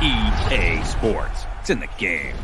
EA Sports. It's in the game.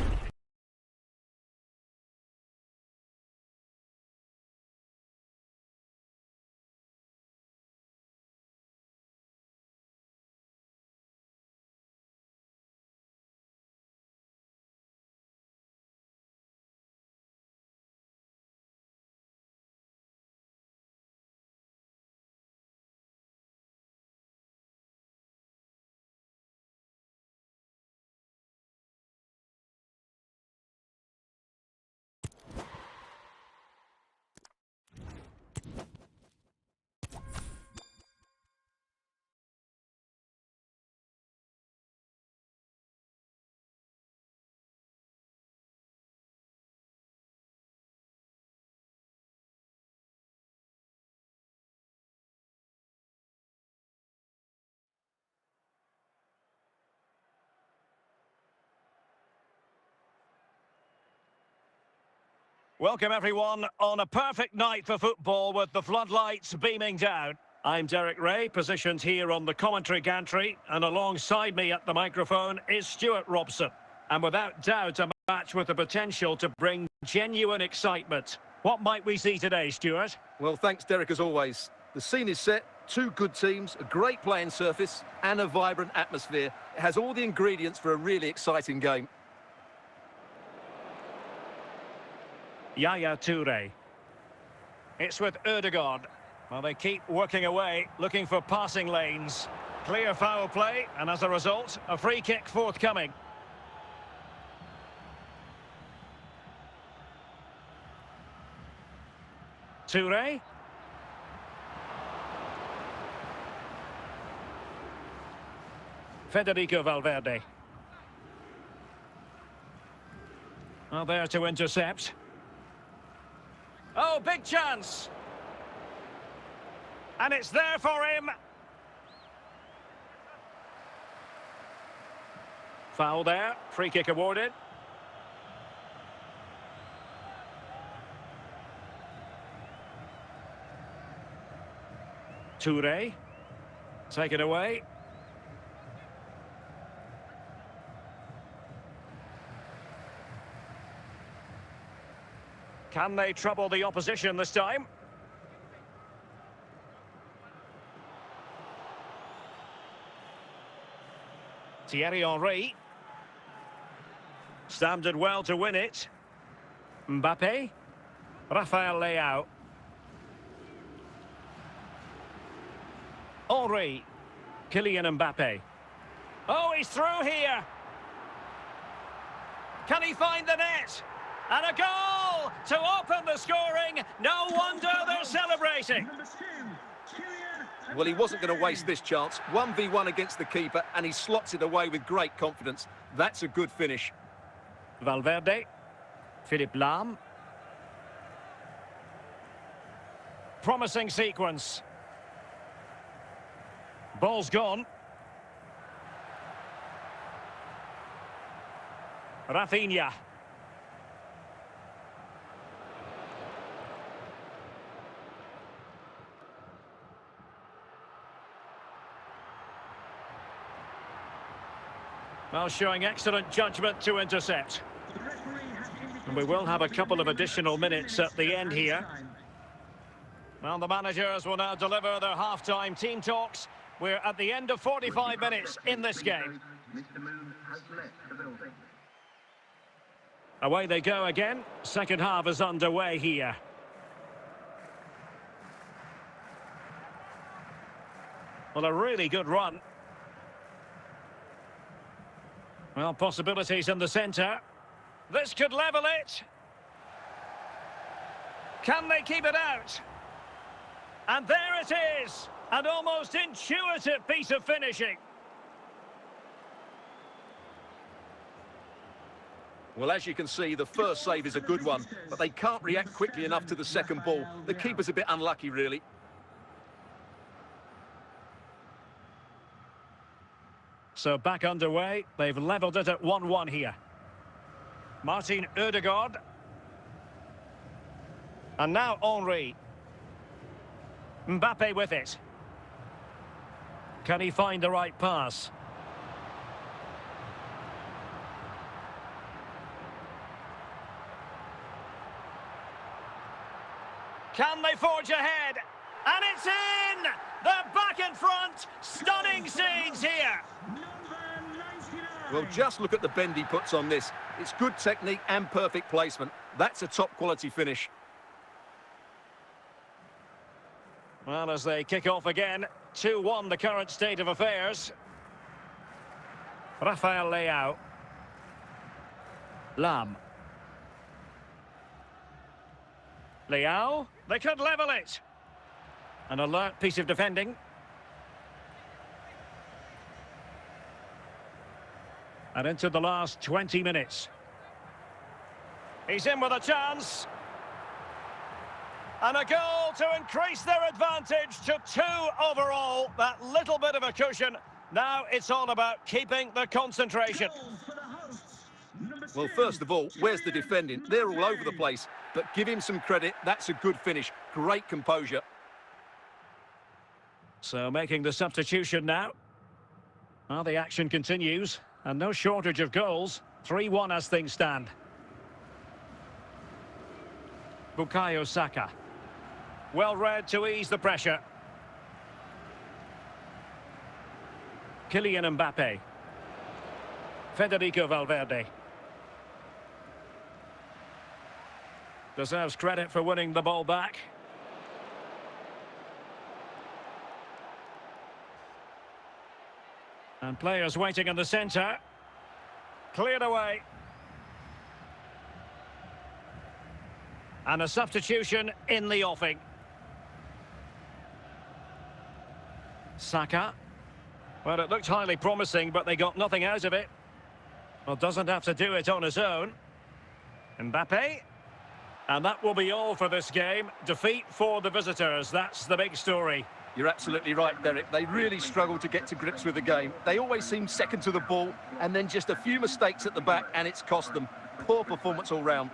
Welcome everyone on a perfect night for football with the floodlights beaming down. I'm Derek Ray, positioned here on the commentary gantry, and alongside me at the microphone is Stuart Robson. And without doubt, a match with the potential to bring genuine excitement. What might we see today, Stuart? Well, thanks, Derek, as always. The scene is set, two good teams, a great playing surface, and a vibrant atmosphere. It has all the ingredients for a really exciting game. Yaya Toure. It's with Ødegaard. Well, they keep working away, looking for passing lanes. Clear foul play, and as a result, a free kick forthcoming. Toure. Federico Valverde. Well, there to intercept. Oh, big chance. And it's there for him. Foul there. Free kick awarded. Toure. Taken away. Can they trouble the opposition this time? Thierry Henry. Standard well to win it. Mbappe. Rafael Leao. Henry. Kylian Mbappe. Oh, he's through here. Can he find the net? And a goal to open the scoring. No wonder they're celebrating. Well, he wasn't going to waste this chance. 1v1 against the keeper, and he slots it away with great confidence. That's a good finish. Valverde. Philipp Lahm. Promising sequence. Ball's gone. Rafinha. Well, showing excellent judgment to intercept. And we will have a couple of additional minutes at the end here. Well, the managers will now deliver their half-time team talks. We're at the end of 45 minutes in this game. Away they go again. Second half is underway here. Well, a really good run. Well, possibilities in the centre. This could level it. Can they keep it out? And there it is. An almost intuitive piece of finishing. Well, as you can see, the first save is a good one, but they can't react quickly enough to the second ball. The keeper's a bit unlucky, really. So back underway. They've levelled it at 1-1 here. Martin Ødegaard. And now Henry. Mbappe with it. Can he find the right pass? Can they forge ahead? And it's in! They're back in front! Stunning scenes here! Well, just look at the bend he puts on this. It's good technique and perfect placement. That's a top-quality finish. Well, as they kick off again, 2-1 the current state of affairs. Rafael Leao. Lam. Leao, they could level it. An alert piece of defending. And into the last 20 minutes. He's in with a chance. And a goal to increase their advantage to 2 overall. That little bit of a cushion. Now it's all about keeping the concentration. Well, first of all, where's the defending? They're all over the place. But give him some credit. That's a good finish. Great composure. So making the substitution now. Well, the action continues. And no shortage of goals. 3-1 as things stand. Bukayo Saka. Well read to ease the pressure. Kylian Mbappe. Federico Valverde. Deserves credit for winning the ball back. And players waiting in the centre. Cleared away. And a substitution in the offing. Saka. Well, it looked highly promising, but they got nothing out of it. Well, doesn't have to do it on his own. Mbappe. And that will be all for this game. Defeat for the visitors. That's the big story. You're absolutely right, Derek. They really struggle to get to grips with the game. They always seem second to the ball, and then just a few mistakes at the back, and it's cost them. Poor performance all round.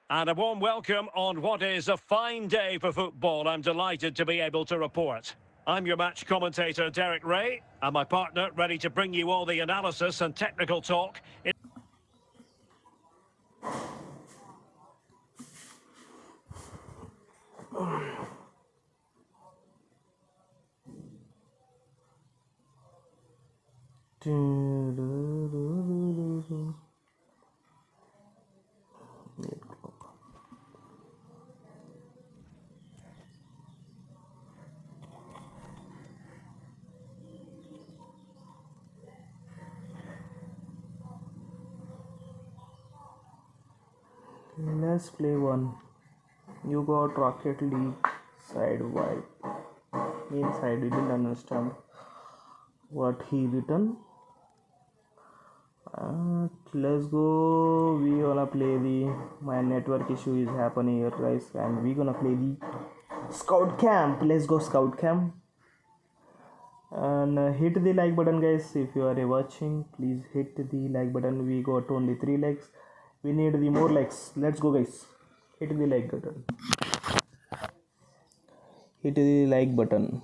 And a warm welcome on what is a fine day for football. I'm delighted to be able to report. I'm your match commentator, Derek Ray, and my partner ready to bring you all the analysis and technical talk. Let's play one. You got Rocket League side wipe. Inside, I didn't understand what he written. Let's go. We gonna play my network issue is happening here, guys, and we gonna play the Scout Camp. Let's go Scout Camp. And hit the like button, guys. If you are watching, please hit the like button. We got only 3 likes. We need the more likes. Let's go, guys. Hit the like button. Hit the like button.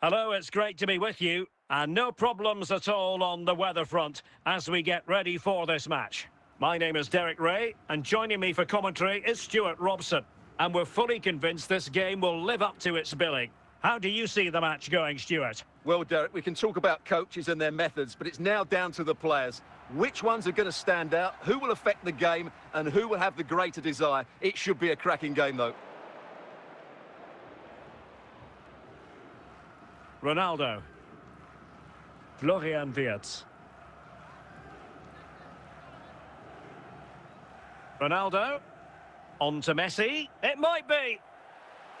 Hello, it's great to be with you. And no problems at all on the weather front as we get ready for this match. My name is Derek Ray, and joining me for commentary is Stuart Robson. And we're fully convinced this game will live up to its billing. How do you see the match going, Stuart? Well, Derek, we can talk about coaches and their methods, but it's now down to the players. Which ones are going to stand out, who will affect the game, and who will have the greater desire? It should be a cracking game, though. Ronaldo. Florian Wirtz. Ronaldo. On to Messi. It might be.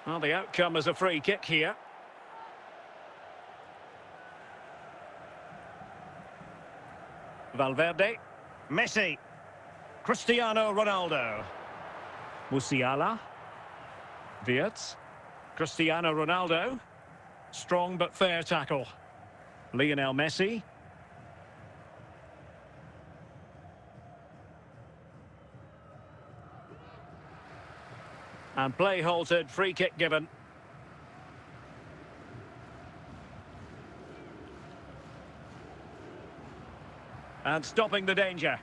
Well, the outcome is a free kick here. Valverde. Messi. Cristiano Ronaldo. Musiala. Wirtz. Cristiano Ronaldo. Strong but fair tackle. Lionel Messi. And play halted, free kick given. And stopping the danger.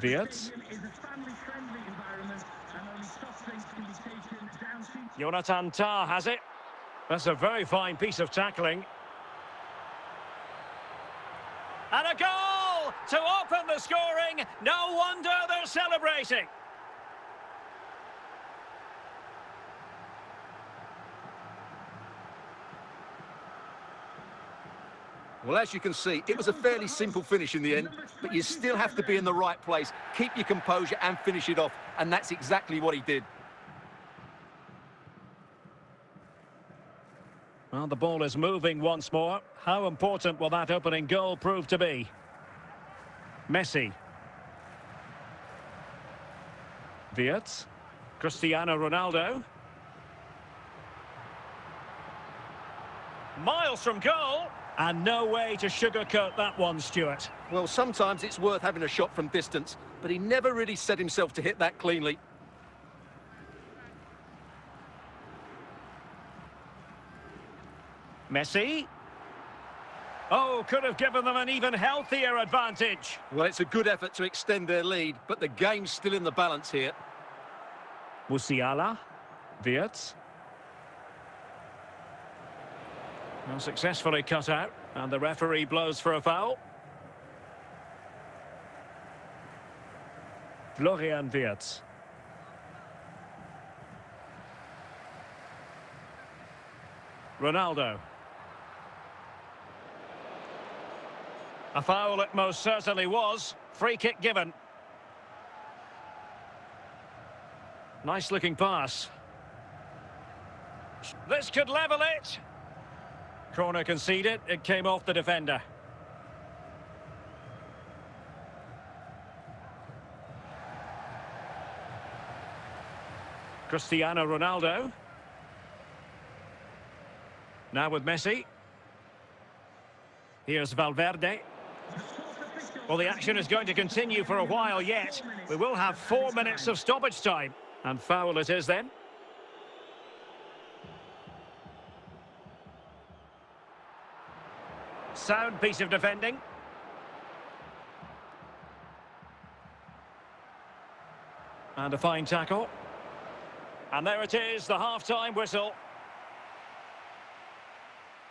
Wirtz. Jonathan Tah has it. That's a very fine piece of tackling. And a goal to open the scoring. No wonder they're celebrating. Well, as you can see, it was a fairly simple finish in the end, but you still have to be in the right place, keep your composure and finish it off, and that's exactly what he did. Well, the ball is moving once more. How important will that opening goal prove to be? Messi. Wirtz. Cristiano Ronaldo. Miles from goal. And no way to sugarcoat that one, Stuart. Well, sometimes it's worth having a shot from distance, but he never really set himself to hit that cleanly. Messi. Oh, could have given them an even healthier advantage. Well, it's a good effort to extend their lead, but the game's still in the balance here. Musiala. Wirtz. Well, successfully cut out, and the referee blows for a foul. Florian Wirtz. Ronaldo. A foul it most certainly was. Free kick given. Nice looking pass. This could level it. Corner conceded, it came off the defender. Cristiano Ronaldo. Now with Messi. Here's Valverde. Well, the action is going to continue for a while yet. We will have 4 minutes of stoppage time. And foul it is then. Sound piece of defending. And a fine tackle. And there it is, the half-time whistle.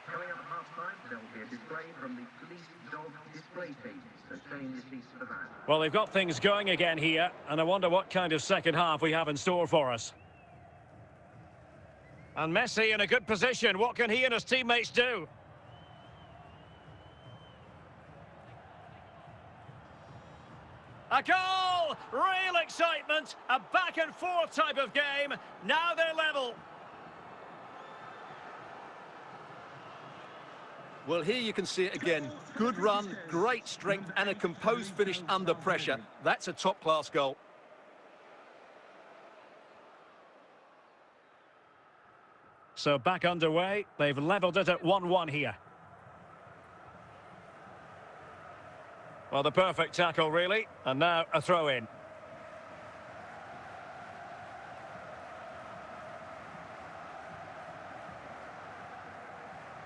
Coming up at half-time, there will be a display from the police dog display pages that change this piece of the van. Well, they've got things going again here, and I wonder what kind of second half we have in store for us. And Messi in a good position. What can he and his teammates do? A goal! Real excitement! A back-and-forth type of game. Now they're level. Well, here you can see it again. Good run, great strength, and a composed finish under pressure. That's a top-class goal. So back underway. They've levelled it at 1-1 here. Well, the perfect tackle, really. And now a throw-in.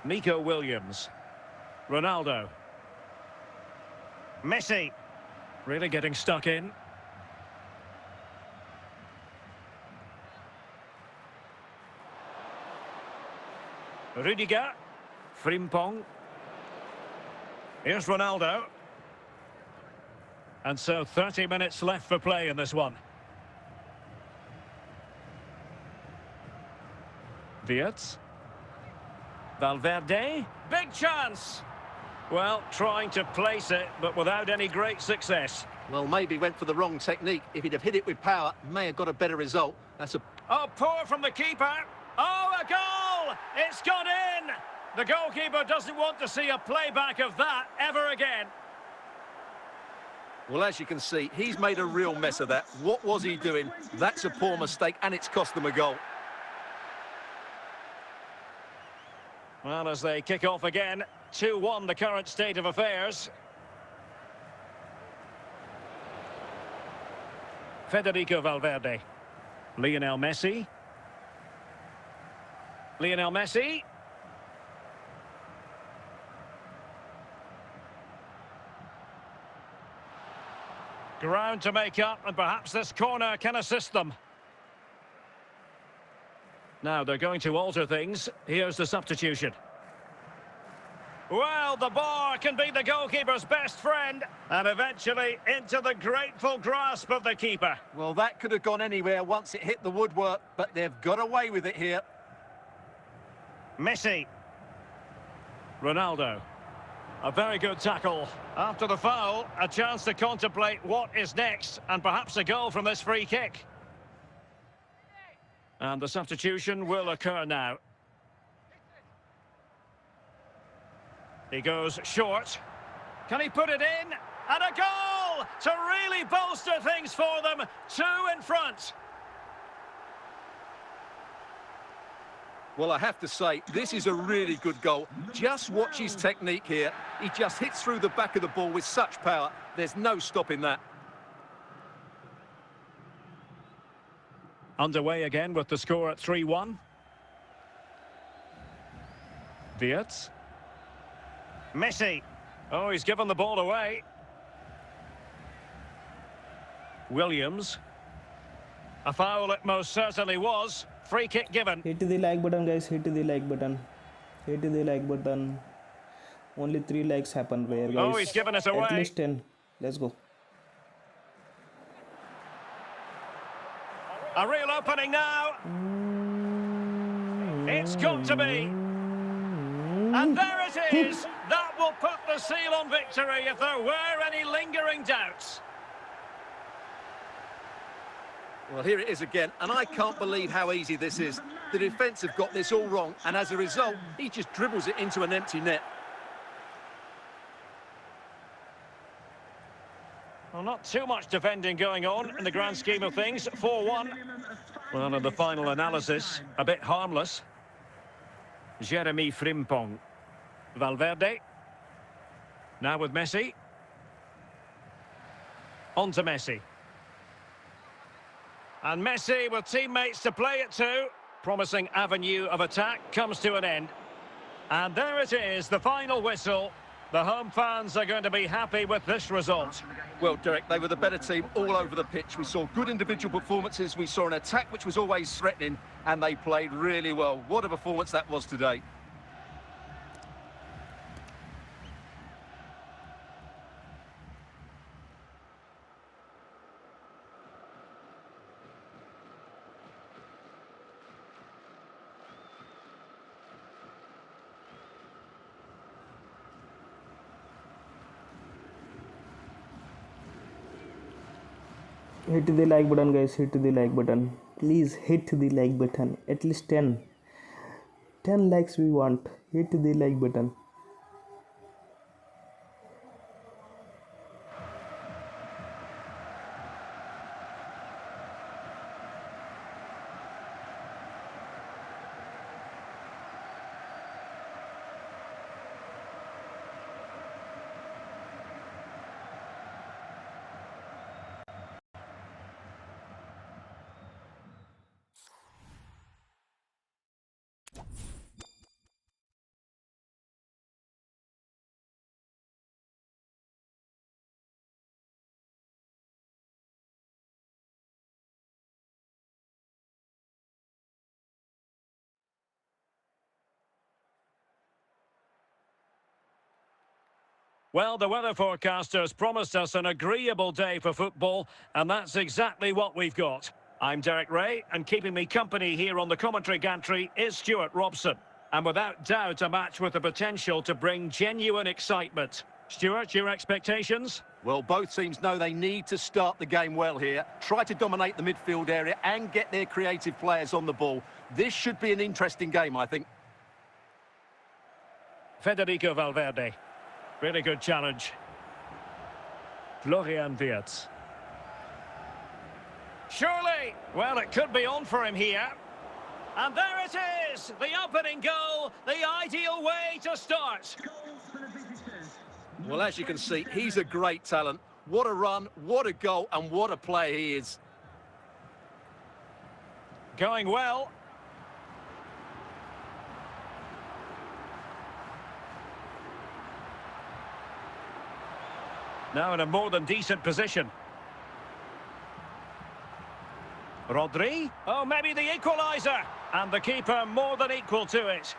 Nico Williams. Ronaldo. Messi. Really getting stuck in. Rudiger. Frimpong. Here's Ronaldo. And so 30 minutes left for play in this one. Wirtz. Valverde. Big chance! Well, trying to place it, but without any great success. Well, maybe went for the wrong technique. If he'd have hit it with power, may have got a better result. That's a... Oh, poor from the keeper. Oh, a goal! It's gone in! The goalkeeper doesn't want to see a playback of that ever again. Well, as you can see, he's made a real mess of that. What was he doing? That's a poor mistake, and it's cost them a goal. Well, as they kick off again, 2-1 the current state of affairs. Federico Valverde. Lionel Messi. Lionel Messi. Ground to make up, and perhaps this corner can assist them. Now they're going to alter things. Here's the substitution. Well, the bar can be the goalkeeper's best friend, and eventually into the grateful grasp of the keeper. Well, that could have gone anywhere once it hit the woodwork, but they've got away with it here. Messi. Ronaldo. A very good tackle. After the foul, a chance to contemplate what is next, and perhaps a goal from this free kick. And the substitution will occur now. He goes short. Can he put it in? And a goal to really bolster things for them. 2 in front. Well, I have to say, this is a really good goal. Just watch his technique here. He just hits through the back of the ball with such power. There's no stopping that. Underway again with the score at 3-1. Wirtz. Messi. Oh, he's given the ball away. Williams. A foul it most certainly was. Free kick given. Hit the like button, guys. Hit the like button. Hit the like button. Only 3 likes happen there, guys. Oh, he's given it away. At least 10. Let's go. A real opening now. It's got to be. And there it is. That will put the seal on victory if there were any lingering doubts. Well, here it is again, and I can't believe how easy this is. The defence have got this all wrong, and as a result, he just dribbles it into an empty net. Well, not too much defending going on in the grand scheme of things. 4-1. Well, in the final analysis, a bit harmless. Jeremy Frimpong. Valverde. Now with Messi. On to Messi. And Messi with teammates to play it to. Promising avenue of attack comes to an end. And there it is, the final whistle. The home fans are going to be happy with this result. Well, Derek, they were the better team all over the pitch. We saw good individual performances. We saw an attack which was always threatening, and they played really well. What a performance that was today. Hit the like button, guys. Hit the like button. Please hit the like button. At least 10 likes we want. Hit the like button. Well, the weather forecasters promised us an agreeable day for football, and that's exactly what we've got. I'm Derek Ray, and keeping me company here on the commentary gantry is Stuart Robson. And without doubt, a match with the potential to bring genuine excitement. Stuart, your expectations? Well, both teams know they need to start the game well here. Try to dominate the midfield area and get their creative players on the ball. This should be an interesting game, I think. Federico Valverde. Really good challenge. Florian Wirtz. Surely! Well, it could be on for him here. And there it is! The opening goal, the ideal way to start. Well, as you can see, he's a great talent. What a run, what a goal, and what a player he is. Going well. Now in a more than decent position. Rodri. Oh, maybe the equaliser. And the keeper more than equal to it.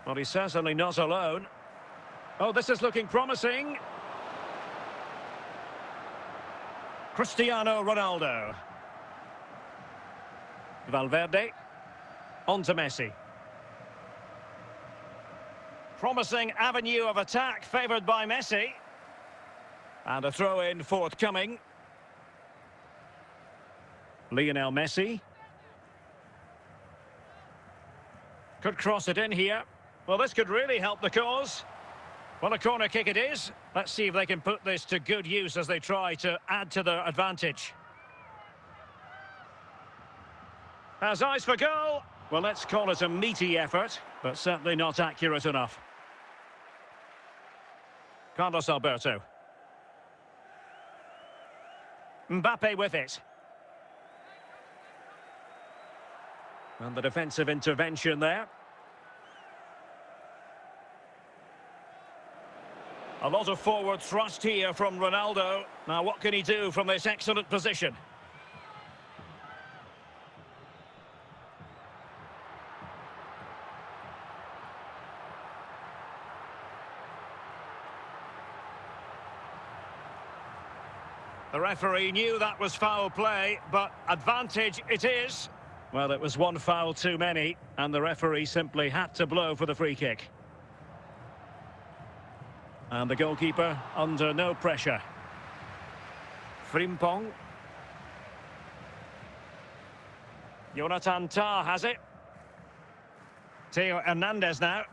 Well, he's certainly not alone. Oh, this is looking promising. Cristiano Ronaldo. Valverde. On to Messi. Promising avenue of attack favoured by Messi. And a throw-in forthcoming. Lionel Messi. Could cross it in here. Well, this could really help the cause. Well, a corner kick it is. Let's see if they can put this to good use as they try to add to their advantage. Has eyes for goal. Well, let's call it a meaty effort, but certainly not accurate enough. Carlos Alberto. Mbappe with it. And the defensive intervention there. A lot of forward thrust here from Ronaldo. Now, what can he do from this excellent position? The referee knew that was foul play, but advantage it is. Well, it was one foul too many, and the referee simply had to blow for the free kick. And the goalkeeper under no pressure. Frimpong. Jonathan Tah has it. Theo Hernandez now.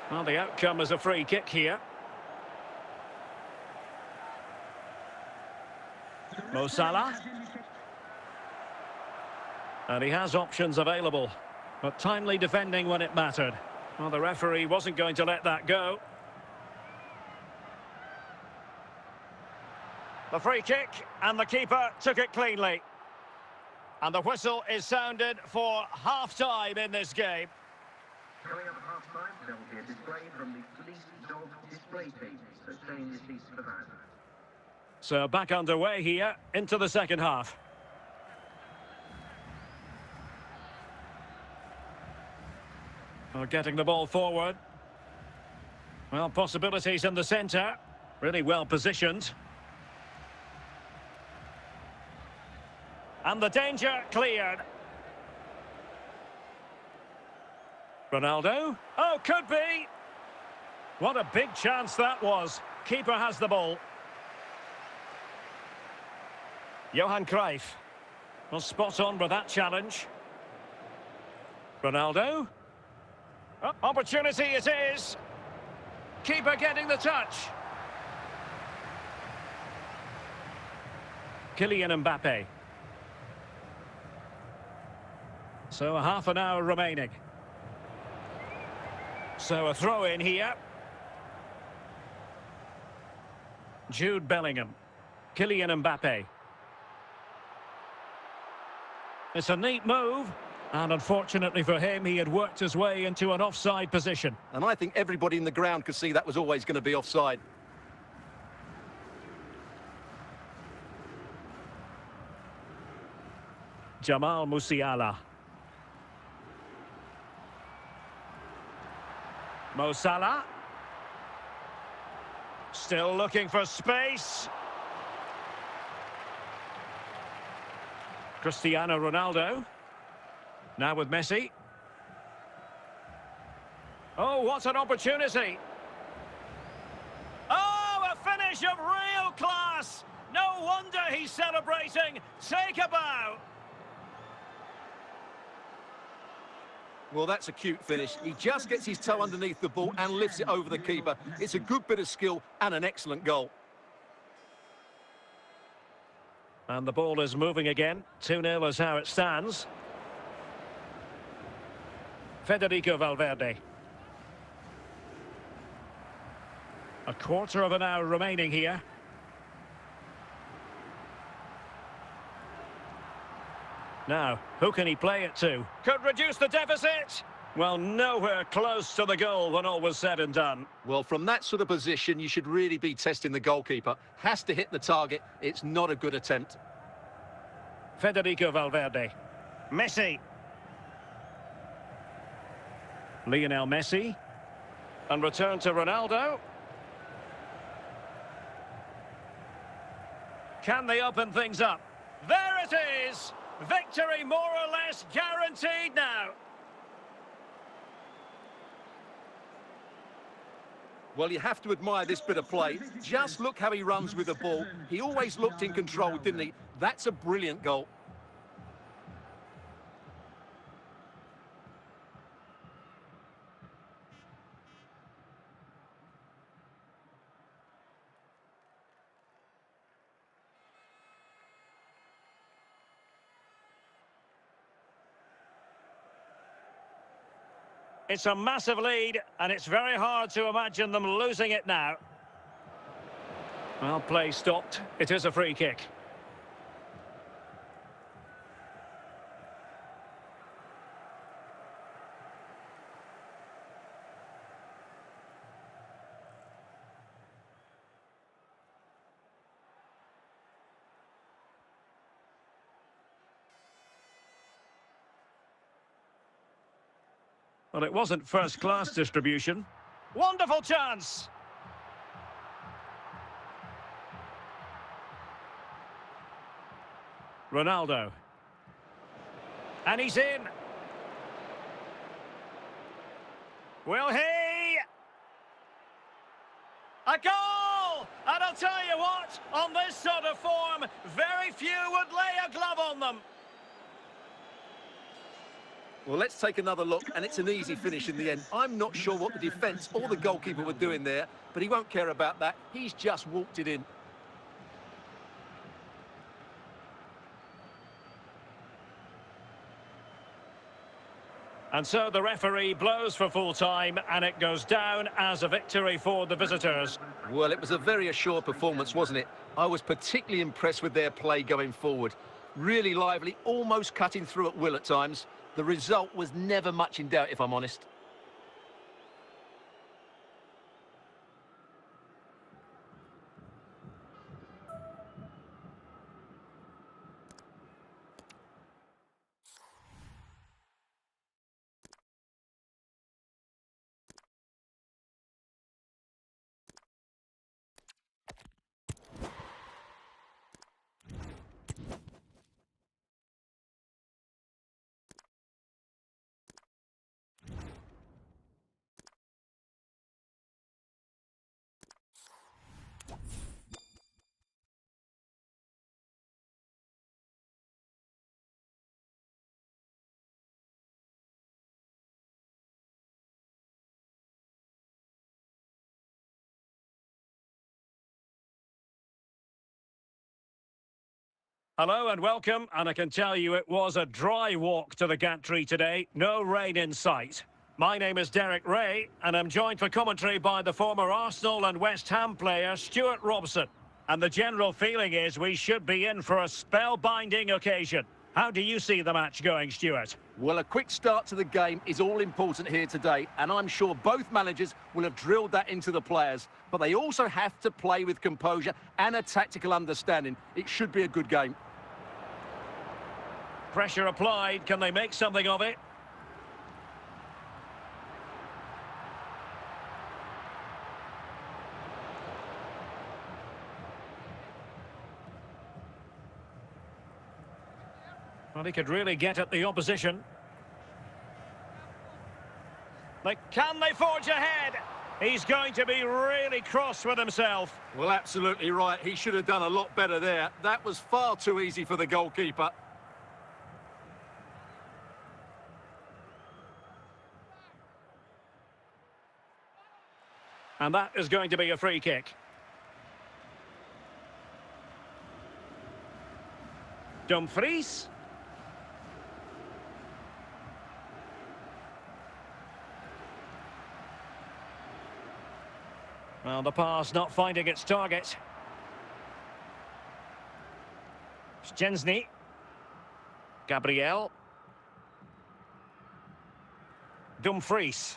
Well, the outcome is a free kick here. Mo Salah. And he has options available, but timely defending when it mattered. Well, the referee wasn't going to let that go. The free kick, and the keeper took it cleanly. And the whistle is sounded for half-time in this game. Coming up at half-time, there will be a display from the police dog display pages that change the seats for that. So back underway here into the second half. Well, getting the ball forward. Well, possibilities in the centre. Really well positioned. And the danger cleared. Ronaldo. Oh, could be. What a big chance that was. Keeper has the ball. Johan Cruyff. Well, spot on with that challenge. Ronaldo. Oh, opportunity it is. Keeper getting the touch. Kylian Mbappe. So a half an hour remaining. So a throw in here. Jude Bellingham. Kylian Mbappe. It's a neat move, and unfortunately for him, he had worked his way into an offside position. And I think everybody in the ground could see that was always going to be offside. Jamal Musiala. Mo Salah. Still looking for space. Cristiano Ronaldo. Now with Messi. Oh, what an opportunity. Oh, a finish of real class. No wonder he's celebrating. Take a bow. Well, that's a cute finish. He just gets his toe underneath the ball and lifts it over the keeper. It's a good bit of skill and an excellent goal. And the ball is moving again. 2-0 is how it stands. Federico Valverde. A quarter of an hour remaining here. Now, who can he play it to? Could reduce the deficit. Well, nowhere close to the goal when all was said and done. Well, from that sort of position, you should really be testing the goalkeeper. Has to hit the target. It's not a good attempt. Federico Valverde. Messi. Lionel Messi. And return to Ronaldo. Can they open things up? There it is! Victory more or less guaranteed now. Well, you have to admire this bit of play. Just look how he runs with the ball. He always looked in control, didn't he? That's a brilliant goal. It's a massive lead, and it's very hard to imagine them losing it now. Well, play stopped. It is a free kick. Well, it wasn't first-class distribution. Wonderful chance! Ronaldo. And he's in. Will he? A goal! And I'll tell you what, on this sort of form, very few would lay a glove on them. Well, let's take another look, and it's an easy finish in the end. I'm not sure what the defence or the goalkeeper were doing there, but he won't care about that. He's just walked it in. And so the referee blows for full time, and it goes down as a victory for the visitors. Well, it was a very assured performance, wasn't it? I was particularly impressed with their play going forward. Really lively, almost cutting through at will at times. The result was never much in doubt, if I'm honest. Hello and welcome, and I can tell you it was a dry walk to the gantry today, no rain in sight. My name is Derek Ray, and I'm joined for commentary by the former Arsenal and West Ham player Stuart Robson. And the general feeling is we should be in for a spellbinding occasion. How do you see the match going, Stuart? Well, a quick start to the game is all important here today, and I'm sure both managers will have drilled that into the players. But they also have to play with composure and a tactical understanding. It should be a good game. Pressure applied. Can they make something of it? Well, he could really get at the opposition. Can they forge ahead? He's going to be really cross with himself. Well, absolutely right. He should have done a lot better there. That was far too easy for the goalkeeper. And that is going to be a free kick. Dumfries. Well, the pass not finding its target. Szczęsny. Gabriel. Dumfries.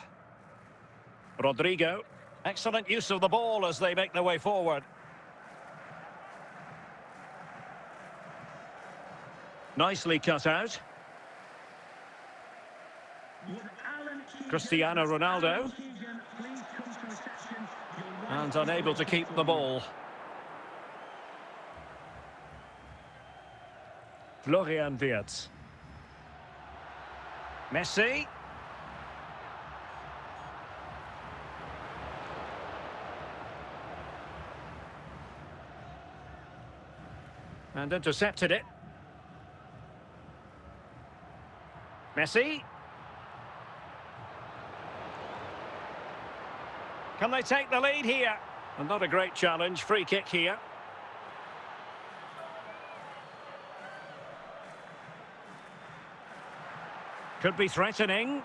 Rodrigo. Excellent use of the ball as they make their way forward. Nicely cut out. Cristiano Ronaldo. And unable to keep the ball. Florian Wirtz. Messi. And intercepted it. Messi. Can they take the lead here? And not a great challenge. Free kick here. Could be threatening.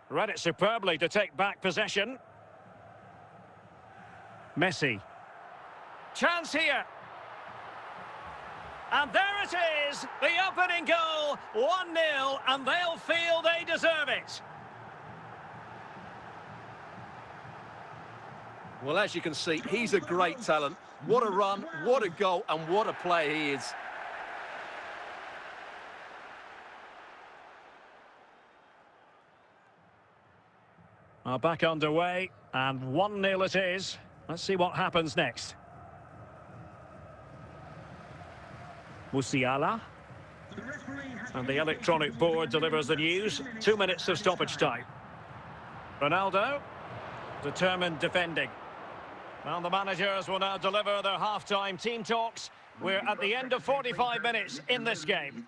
Read it superbly to take back possession. Messi. Chance here. And there it is, the opening goal, 1-0, and they'll feel they deserve it. Well, as you can see, he's a great talent. What a run, what a goal, and what a player he is. Back underway, and 1-0 it is. Let's see what happens next. Musiala. And the electronic board delivers the news. 2 minutes of stoppage time. Ronaldo. Determined defending. Well, the managers will now deliver their half-time team talks. We're at the end of 45 minutes in this game.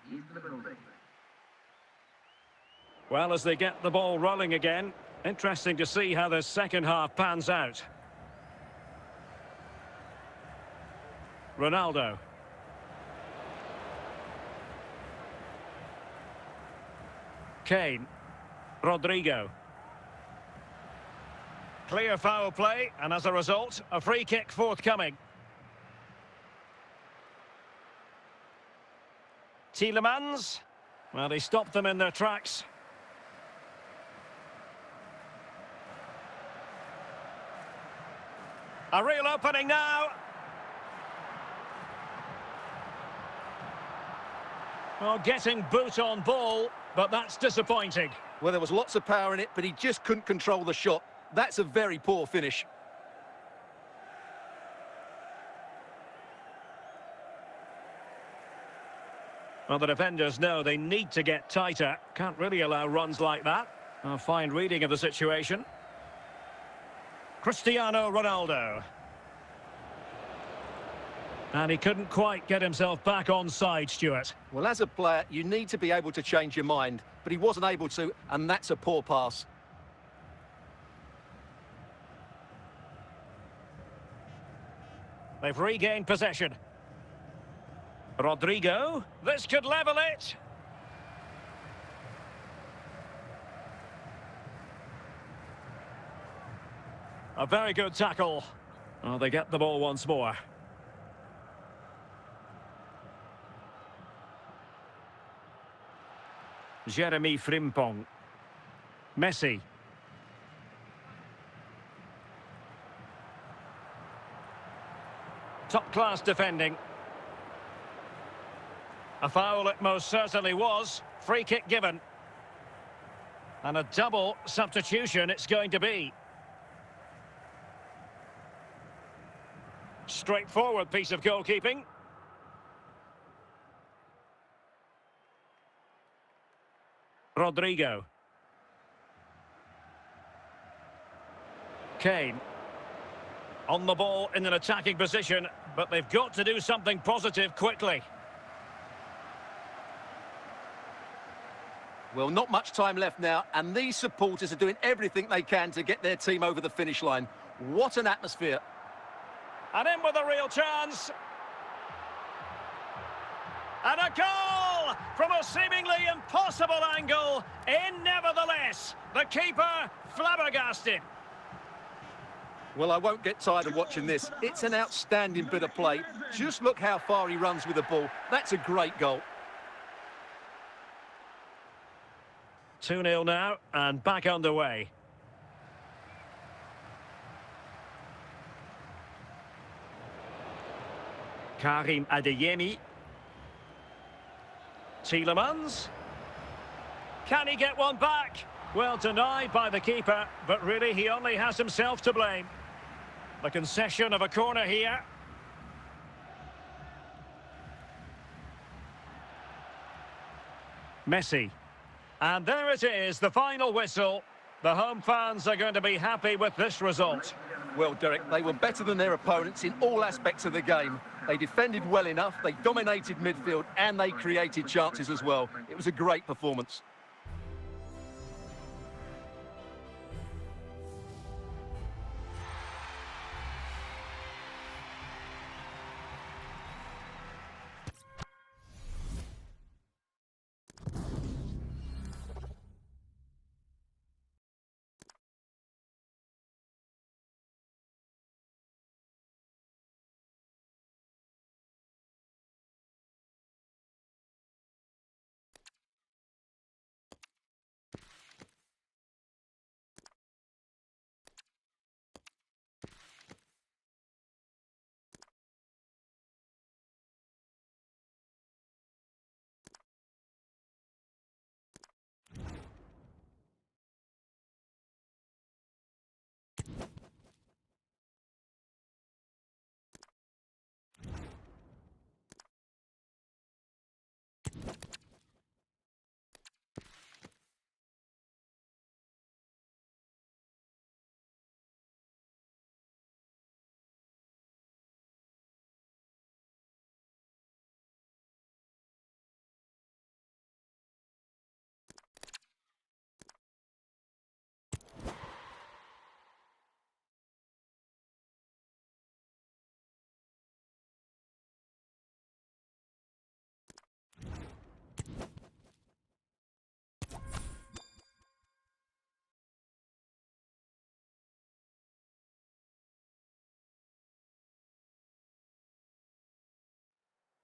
Well, as they get the ball rolling again, interesting to see how the second half pans out. Ronaldo. Kane. Rodrigo. Clear foul play, and as a result, a free kick forthcoming. Tielemans. Well, he stopped them in their tracks. A real opening now. Well, getting boot on ball, but that's disappointing. Well, there was lots of power in it, but he just couldn't control the shot. That's a very poor finish. Well, the defenders know they need to get tighter. Can't really allow runs like that. A fine reading of the situation. Cristiano Ronaldo. And he couldn't quite get himself back on side, Stuart. Well, as a player, you need to be able to change your mind, but he wasn't able to, and that's a poor pass. They've regained possession. Rodrigo. This could level it. A very good tackle. Oh, they get the ball once more. Jeremy Frimpong. Messi. Top-class defending. A foul it most certainly was. Free kick given. And a double substitution it's going to be. straightforward piece of goalkeeping. Rodrigo. Kane. On the ball in an attacking position, but they've got to do something positive quickly. Well, not much time left now, and these supporters are doing everything they can to get their team over the finish line. What an atmosphere. And in with a real chance. And a goal from a seemingly impossible angle. In nevertheless, the keeper flabbergasted. Well, I won't get tired of watching this. It's an outstanding bit of play. Just look how far he runs with the ball. That's a great goal. 2-0 now, and back underway. Karim Adeyemi. Tielemans. Can he get one back? Well, denied by the keeper, but really he only has himself to blame. The concession of a corner here. Messi. And there it is, the final whistle. The home fans are going to be happy with this result. Well, Derek, they were better than their opponents in all aspects of the game. They defended well enough, they dominated midfield, and they created chances as well. It was a great performance.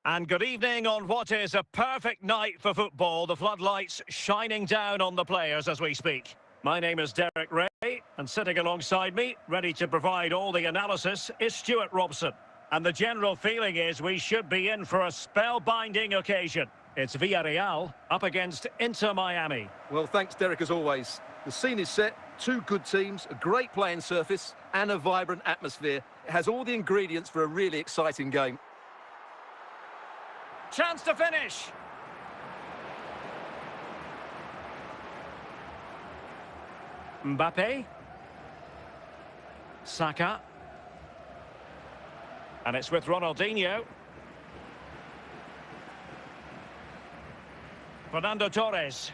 And good evening on what is a perfect night for football. The floodlights shining down on the players as we speak. My name is Derek Ray, and sitting alongside me, ready to provide all the analysis, is Stuart Robson. And the general feeling is we should be in for a spellbinding occasion. It's Villarreal up against Inter Miami. Well, thanks, Derek, as always. The scene is set, two good teams, a great playing surface, and a vibrant atmosphere. It has all the ingredients for a really exciting game. Chance to finish. Mbappe. Saka. And it's with Ronaldinho. Fernando Torres.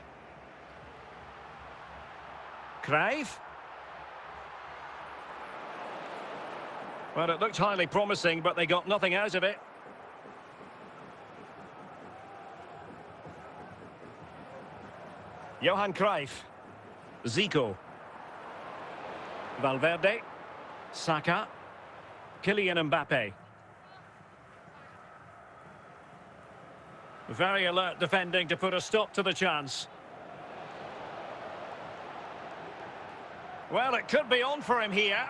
Cruyff. Well, it looked highly promising, but they got nothing out of it. Johan Cruyff. Zico. Valverde. Saka. Kylian Mbappe. Very alert defending to put a stop to the chance. Well, it could be on for him here.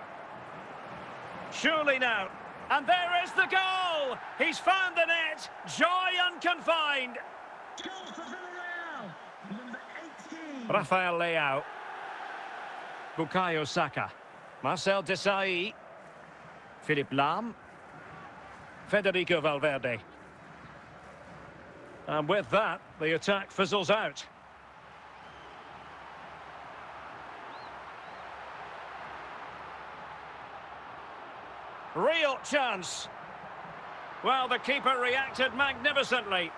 Surely now. And there is the goal! He's found the net. Joy unconfined. Goal for Villarreal, number 18. Rafael Leao. Bukayo Saka. Marcel Desailly. Philippe Lahm. Federico Valverde. And with that, the attack fizzles out. Real chance. Well, the keeper reacted magnificently.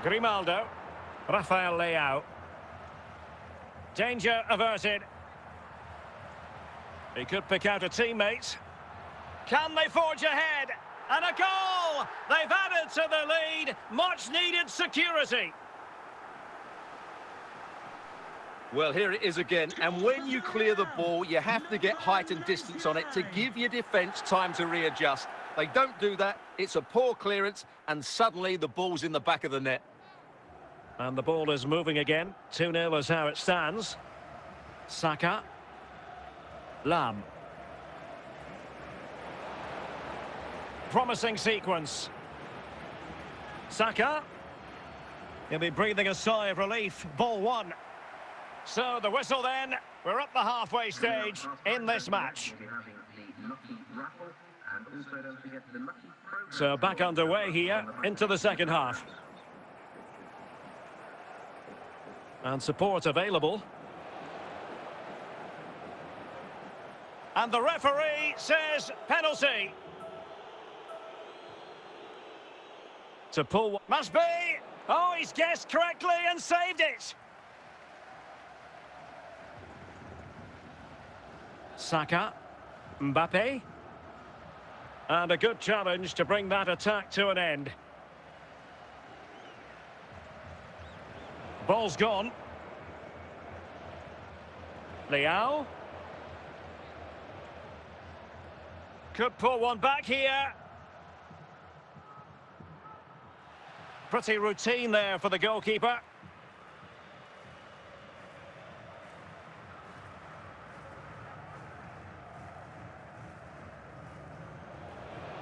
Grimaldo. Rafael Leao. Danger averted. He could pick out a teammate. Can they forge ahead? And a goal! They've added to the lead. Much needed security. Well, here it is again, and when you clear the ball, you have to get height and distance on it to give your defence time to readjust. They don't do that, it's a poor clearance, and suddenly the ball's in the back of the net. And the ball is moving again. 2-0 is how it stands. Saka. Lam. Promising sequence. Saka. He'll be breathing a sigh of relief. Ball one. So the whistle then. We're at the halfway stage in this match. So back underway here into the second half. And support available. And the referee says penalty. To pull... Must be! Oh, he's guessed correctly and saved it! Saka. Mbappe. And a good challenge to bring that attack to an end. Ball's gone. Leao. Could pull one back here. Pretty routine there for the goalkeeper.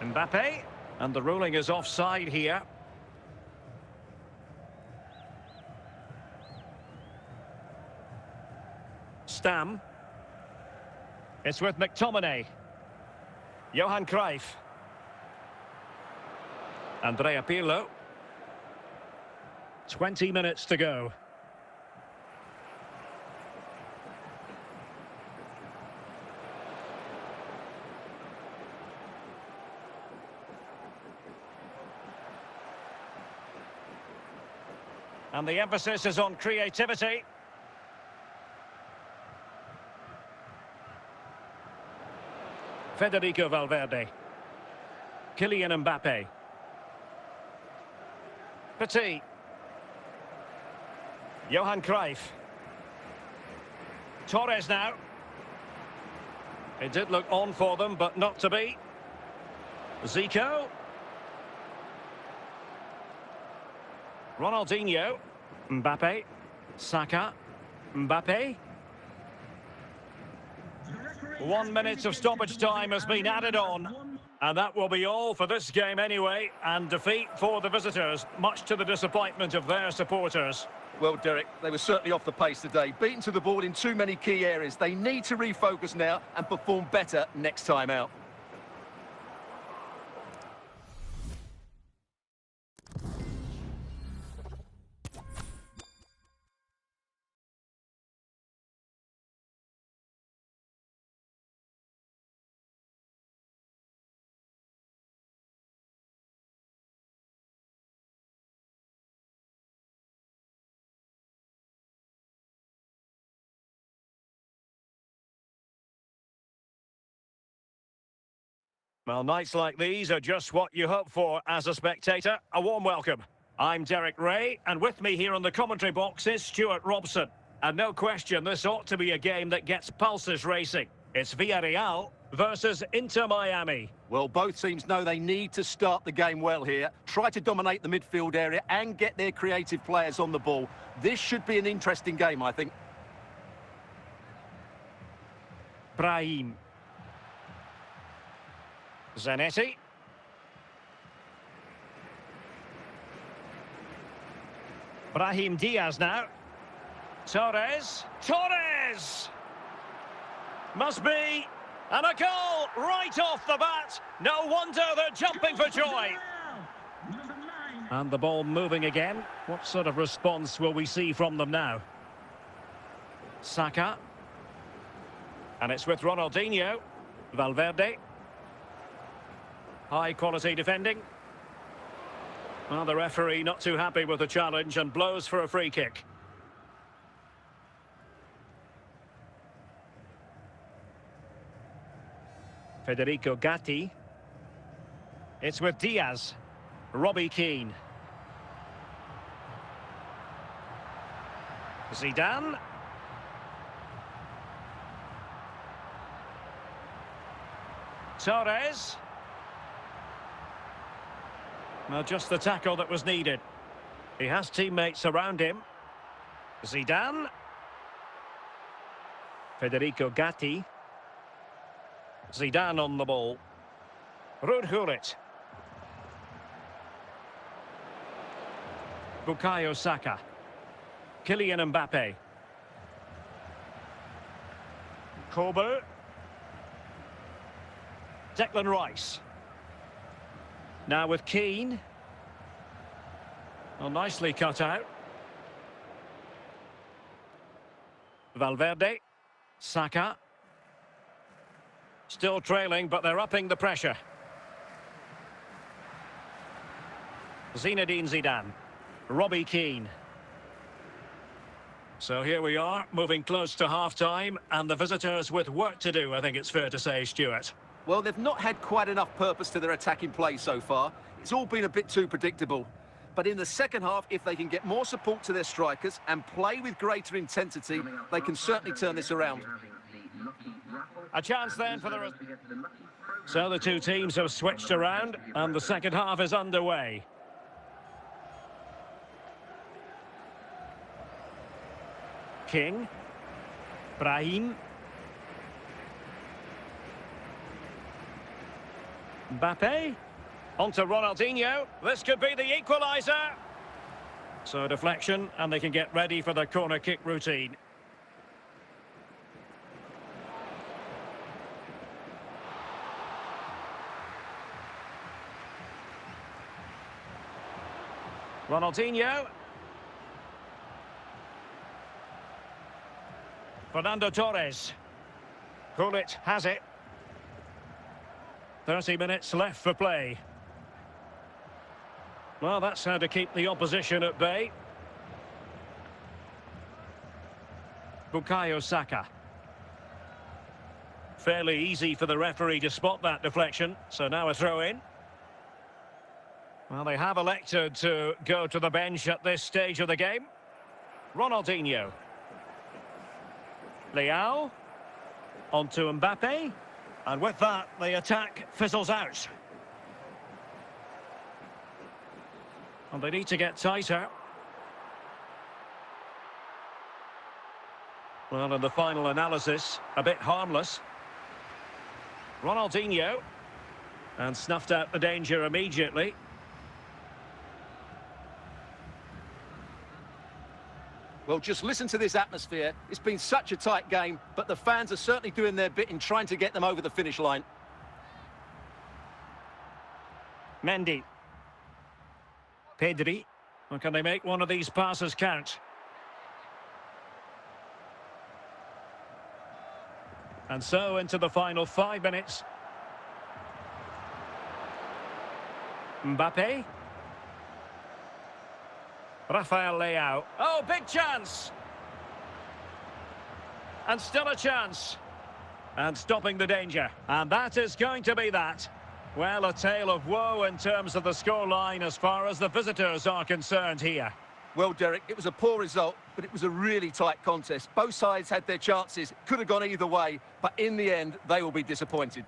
Mbappe. And the ruling is offside here. Stam. It's with McTominay. Johan Cruyff. Andrea Pirlo. 20 minutes to go. And the emphasis is on creativity. Federico Valverde. Kylian Mbappe. Petit. Johan Cruyff. Torres now. It did look on for them, but not to be. Zico. Ronaldinho. Mbappe. Saka. Mbappe. 1 minute of stoppage time has been added on. And that will be all for this game anyway. And defeat for the visitors, much to the disappointment of their supporters. Well, Derek, they were certainly off the pace today. Beaten to the ball in too many key areas. They need to refocus now and perform better next time out. Well, nights like these are just what you hope for as a spectator. A warm welcome. I'm Derek Ray, and with me here on the commentary box is Stuart Robson. And no question, this ought to be a game that gets pulses racing. It's Villarreal versus Inter Miami. Well, both teams know they need to start the game well here. Try to dominate the midfield area and get their creative players on the ball. This should be an interesting game, I think. Brahim. Zanetti. Brahim Diaz now. Torres. Torres! Must be. And a goal right off the bat. No wonder they're jumping for joy. And the ball moving again. What sort of response will we see from them now? Saka. And it's with Ronaldinho. Valverde. High quality defending. Well, the referee not too happy with the challenge and blows for a free kick. Federico Gatti. It's with Diaz. Robbie Keane. Zidane. Torres. Well, just the tackle that was needed. He has teammates around him. Zidane. Federico Gatti. Zidane on the ball. Ruud Gullit. Bukayo Saka. Kylian Mbappe. Kobe. Declan Rice. Now with Keane. Well, nicely cut out. Valverde. Saka. Still trailing, but they're upping the pressure. Zinedine Zidane. Robbie Keane. So here we are, moving close to half-time, and the visitors with work to do, I think it's fair to say, Stuart. Well, they've not had quite enough purpose to their attacking play so far. It's all been a bit too predictable. But in the second half, if they can get more support to their strikers and play with greater intensity, they can certainly turn this around. A chance then for the... So the two teams have switched around, and the second half is underway. King. Brahim. Mbappe. On to Ronaldinho. This could be the equaliser. So deflection, and they can get ready for the corner kick routine. Ronaldinho. Fernando Torres. Gullit has it. 30 minutes left for play. Well, that's how to keep the opposition at bay. Bukayo Saka. Fairly easy for the referee to spot that deflection, so now a throw-in. Well, they have elected to go to the bench at this stage of the game. Ronaldinho. Leao. On to Mbappe. And with that, the attack fizzles out. And they need to get tighter. Well, in the final analysis, a bit harmless. Ronaldinho. And snuffed out the danger immediately. Well, just listen to this atmosphere. It's been such a tight game, but the fans are certainly doing their bit in trying to get them over the finish line. Mendy. Pedri. Well, can they make one of these passes count? And so into the final 5 minutes. Mbappe. Rafael Leao. Oh, big chance! And still a chance. And stopping the danger. And that is going to be that. Well, a tale of woe in terms of the scoreline as far as the visitors are concerned here. Well, Derek, it was a poor result, but it was a really tight contest. Both sides had their chances. Could have gone either way, but in the end, they will be disappointed.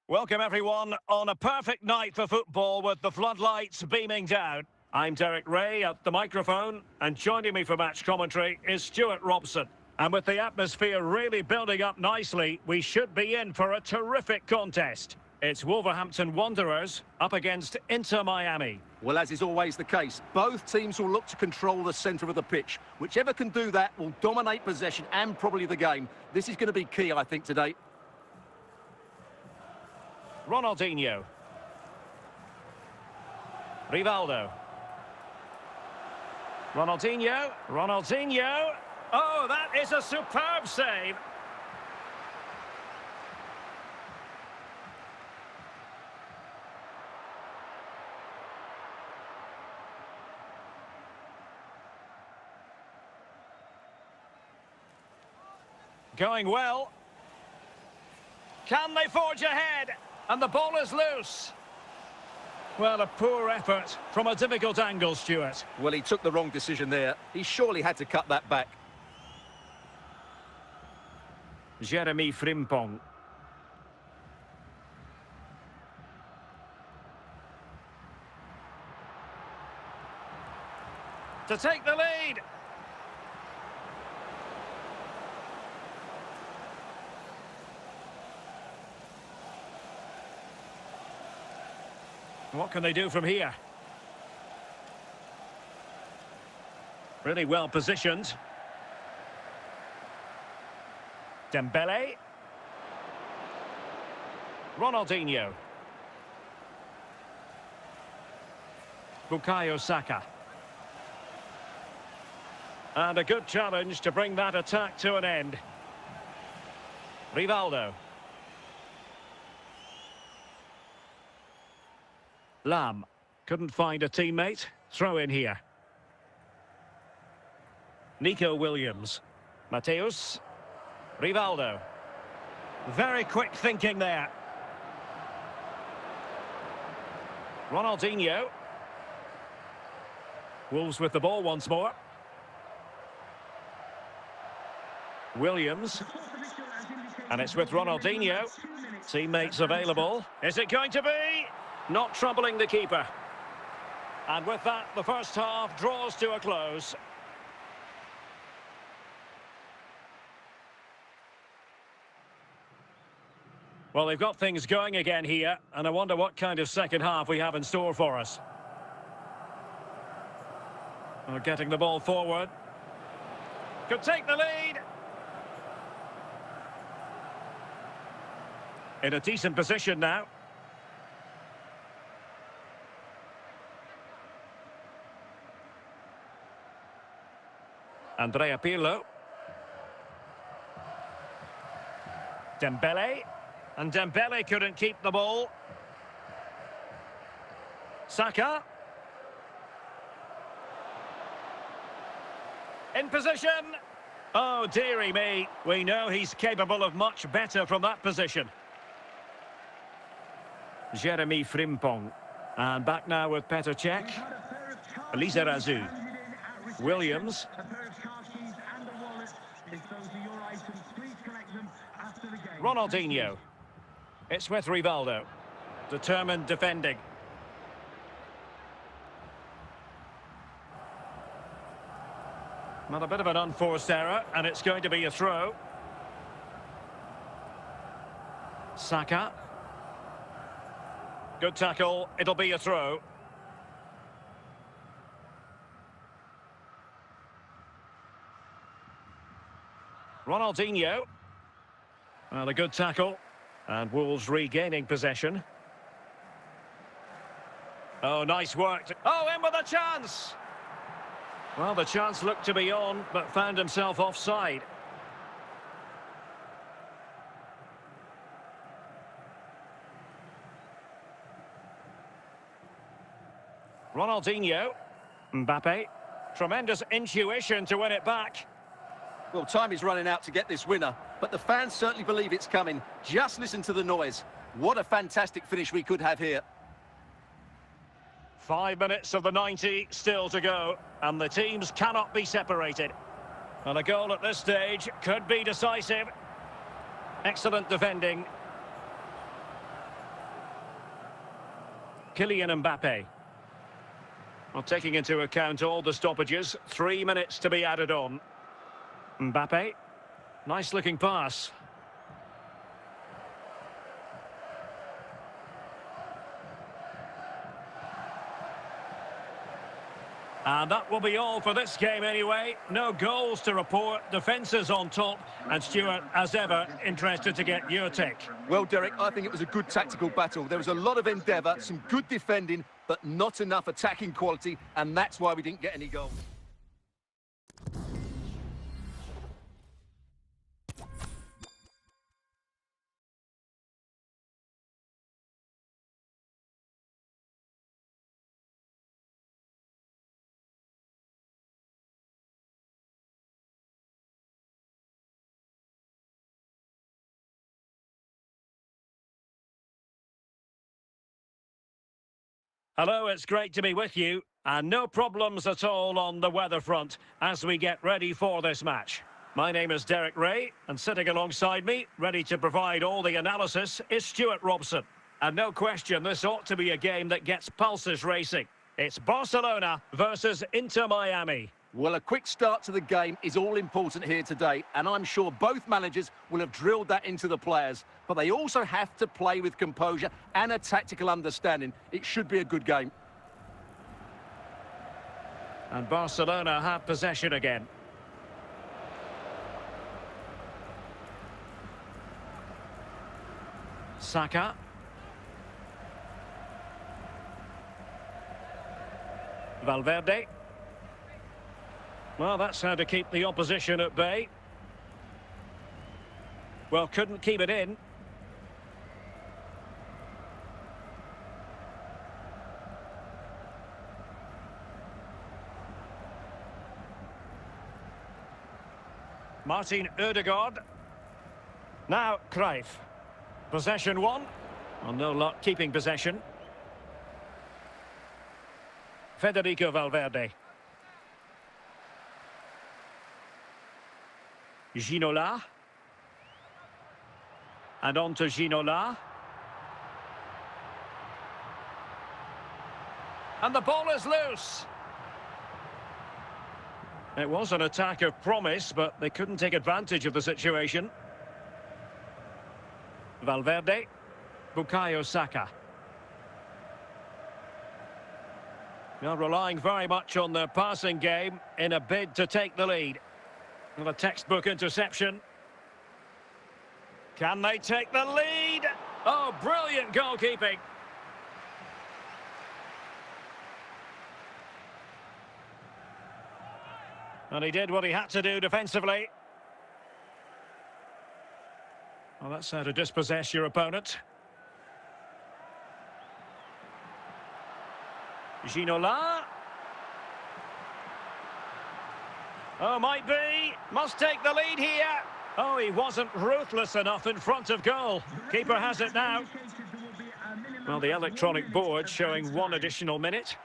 Welcome everyone on a perfect night for football with the floodlights beaming down. I'm Derek Ray at the microphone, and joining me for match commentary is Stuart Robson. And with the atmosphere really building up nicely, we should be in for a terrific contest. It's Wolverhampton Wanderers up against Inter Miami. Well, as is always the case, both teams will look to control the centre of the pitch. Whichever can do that will dominate possession and probably the game. This is going to be key, I think, today. Ronaldinho. Rivaldo. Ronaldinho. Oh, that is a superb save. Going well. Can they forge ahead? And the ball is loose. Well, a poor effort from a difficult angle, Stuart. Well, he took the wrong decision there. He surely had to cut that back. Jeremy Frimpong. To take the lead. What can they do from here? Really well positioned. Dembele. Ronaldinho. Bukayo Saka. And a good challenge to bring that attack to an end. Rivaldo. Lam. Couldn't find a teammate. Throw in here. Nico Williams. Mateus. Rivaldo. Very quick thinking there. Ronaldinho. Wolves with the ball once more. Williams. And it's with Ronaldinho. Teammates available. Is it going to be? Not troubling the keeper. And with that, the first half draws to a close. Well, they've got things going again here, and I wonder what kind of second half we have in store for us. We're getting the ball forward. Could take the lead. In a decent position now. Andrea Pirlo. Dembele. And Dembele couldn't keep the ball. Saka. In position. Oh, dearie me. We know he's capable of much better from that position. Jeremy Frimpong. And back now with Petr Cech. Lizarazu. Williams. Ronaldinho. It's with Rivaldo. Determined defending. Not a bit of an unforced error, and it's going to be a throw. Saka. Good tackle. It'll be a throw. Ronaldinho. Well, a good tackle. And Wolves regaining possession. Oh, nice work. Oh, in with a chance! Well, the chance looked to be on, but found himself offside. Ronaldinho. Mbappe. Tremendous intuition to win it back. Well, time is running out to get this winner, but the fans certainly believe it's coming. Just listen to the noise. What a fantastic finish we could have here. 5 minutes of the 90 still to go, and the teams cannot be separated. And a goal at this stage could be decisive. Excellent defending. Kylian Mbappe. Well, taking into account all the stoppages, 3 minutes to be added on. Mbappe. Nice looking pass. And that will be all for this game anyway. No goals to report, defences on top. And Stuart, as ever, interested to get your take. Well, Derek, I think it was a good tactical battle. There was a lot of endeavour, some good defending, but not enough attacking quality, and that's why we didn't get any goals. Hello, it's great to be with you. And no problems at all on the weather front as we get ready for this match. My name is Derek Ray, and sitting alongside me, ready to provide all the analysis, is Stuart Robson. And no question, this ought to be a game that gets pulses racing. It's Barcelona versus Inter Miami. Well, a quick start to the game is all important here today, and I'm sure both managers will have drilled that into the players. But they also have to play with composure and a tactical understanding. It should be a good game. And Barcelona have possession again. Saka. Valverde. Well, that's how to keep the opposition at bay. Well, couldn't keep it in. Martin Ødegaard. Now, Cruyff. Possession one. Well, no luck keeping possession. Federico Valverde. Ginola. And on to Ginola. And the ball is loose. It was an attack of promise, but they couldn't take advantage of the situation. Valverde. Bukayo Saka. Now relying very much on their passing game in a bid to take the lead. And a textbook interception. Can they take the lead? Oh, brilliant goalkeeping. And he did what he had to do defensively. Well, that's how to dispossess your opponent. Ginola. Oh, might be. Must take the lead here. Oh, he wasn't ruthless enough in front of goal. Keeper has it now. Well, the electronic board showing 1 additional minute.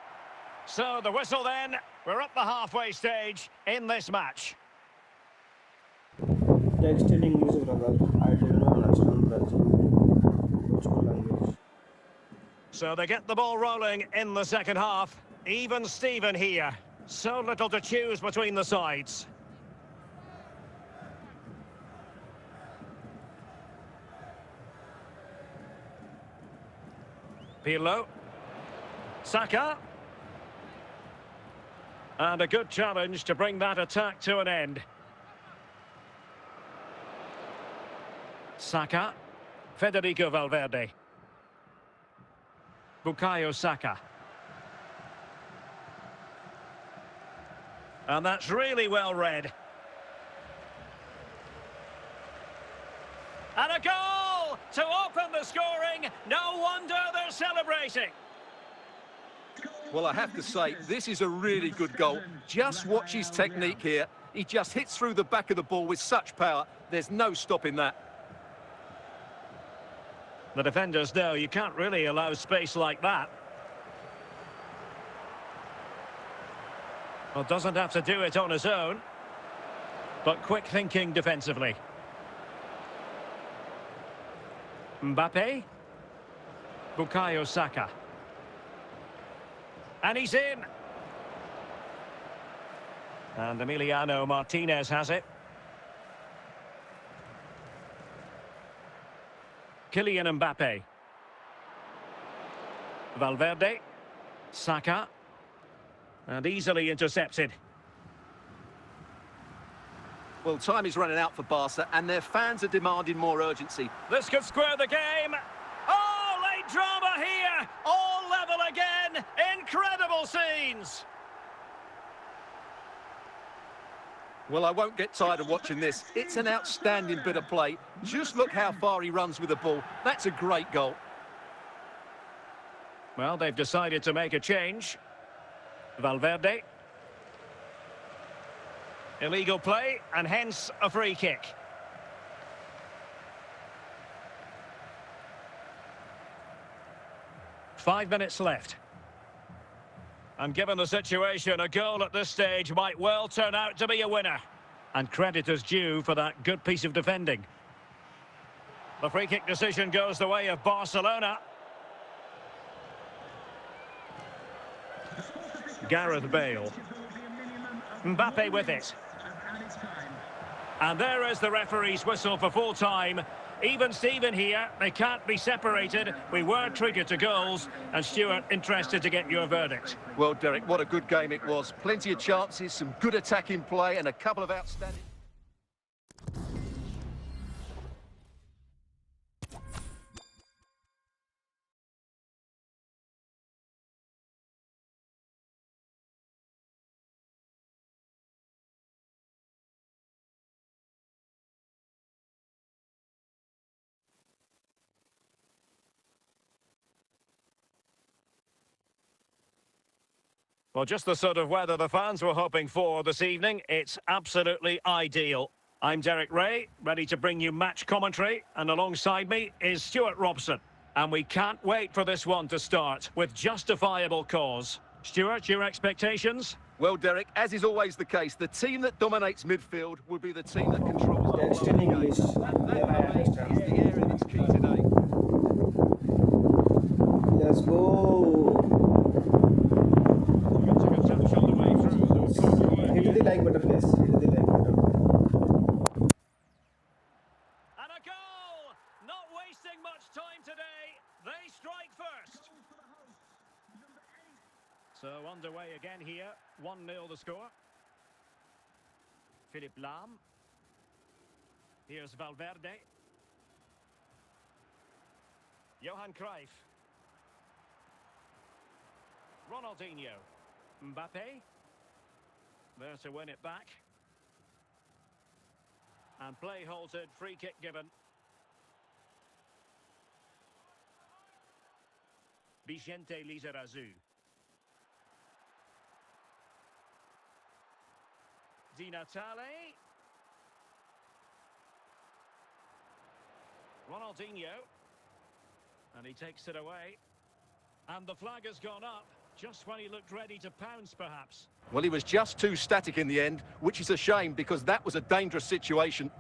So the whistle then. We're up the halfway stage in this match. Text in English, brother. I didn't understand Portugal language. So they get the ball rolling in the second half. Even Steven here. So little to choose between the sides. Pirlo. Saka. And a good challenge to bring that attack to an end. Saka. Federico Valverde. Bukayo Saka. And that's really well read. And a goal to open the scoring. No wonder they're celebrating. Well, I have to say, this is a really good goal. Just watch his technique here. He just hits through the back of the ball with such power. There's no stopping that. The defenders know you can't really allow space like that. Well, doesn't have to do it on his own. But quick thinking defensively. Mbappe. Bukayo Saka. And he's in. And Emiliano Martinez has it. Kylian Mbappe. Valverde. Saka. And easily intercepted. Well, time is running out for Barca, and their fans are demanding more urgency. This could square the game. Oh, late drama here. All level again. Incredible scenes. Well, I won't get tired of watching this. It's an outstanding bit of play. Just look how far he runs with the ball. That's a great goal. Well, they've decided to make a change. Valverde. Illegal play, and hence a free kick. Five minutes left. And given the situation, a goal at this stage might well turn out to be a winner. And credit is due for that good piece of defending. The free kick decision goes the way of Barcelona. Gareth Bale. Mbappe with it. And there is the referee's whistle for full time. Even Steven here, they can't be separated. We were triggered to goals. And Stuart, interested to get your verdict. Well, Derek, what a good game it was. Plenty of chances, some good attacking play, and a couple of outstanding... Well, just the sort of weather the fans were hoping for this evening. It's absolutely ideal. I'm Derek Ray, ready to bring you match commentary, and alongside me is Stuart Robson. And we can't wait for this one to start with justifiable cause. Stuart, your expectations? Well, Derek, as is always the case, the team that dominates midfield will be the team that controls the Text flow in of the game. English. And that, Yeah, I for me, is understand. the area that's key today. Let's go. Hit the like button, please. Hit the like button. And a goal! Not wasting much time today. They strike first. So underway again here. 1-0 the score. Philipp Lahm. Here's Valverde. Johan Cruyff. Ronaldinho. Mbappe. There to win it back. And play halted, free kick given. Vicente Lizarazu. Di Natale. Ronaldinho. And he takes it away. And the flag has gone up, just when he looked ready to pounce, perhaps. Well, he was just too static in the end, which is a shame because that was a dangerous situation.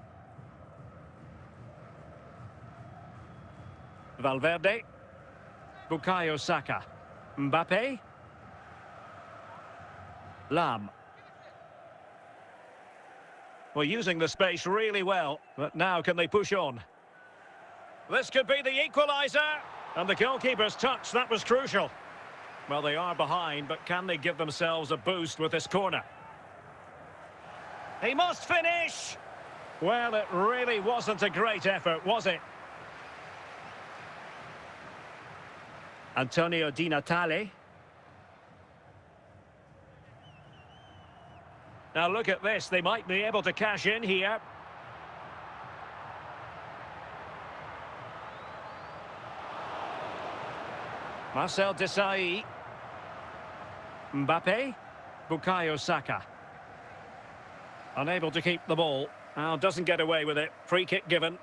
Valverde. Bukayo Saka. Mbappe. Lahm. Well, using the space really well, but now can they push on? This could be the equaliser. And the goalkeeper's touch, that was crucial. Well, they are behind, but can they give themselves a boost with this corner? He must finish! Well, it really wasn't a great effort, was it? Antonio Di Natale. Now look at this, they might be able to cash in here. Marcel Desailly. Mbappe. Bukayo Saka. Unable to keep the ball. Now doesn't get away with it. Free kick given.